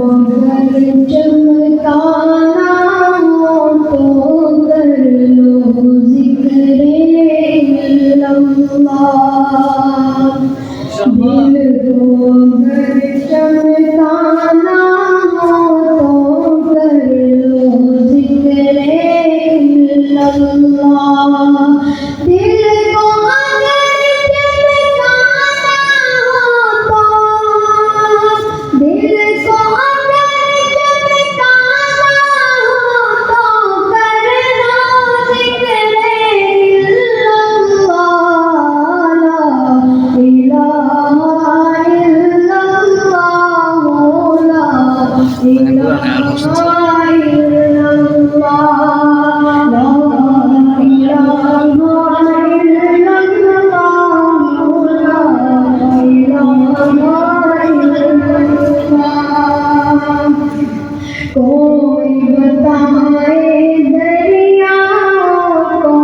اگر چمکانا ہو تو کر لو ذکر اللہ، دل کو اگر چمکانا ہو تو کر لو ذکر اللہ، دل کو اگر چمکانا ہو تو، دل کو اگر چمکانا ہو تو کر لو ذکر اللہ، لا الہ الا اللہ، لا الہ الا کوئی بتائے دریا کو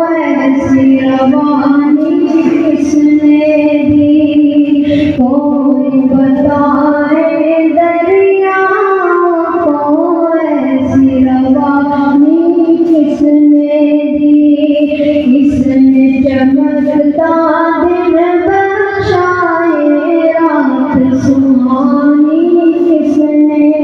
ایسی روانی کس نے دی، کوئی بتائے دریا کو ایسی روانی کس نے دی، کس نے چمکتا دن بخشائے رات سہانی کس نے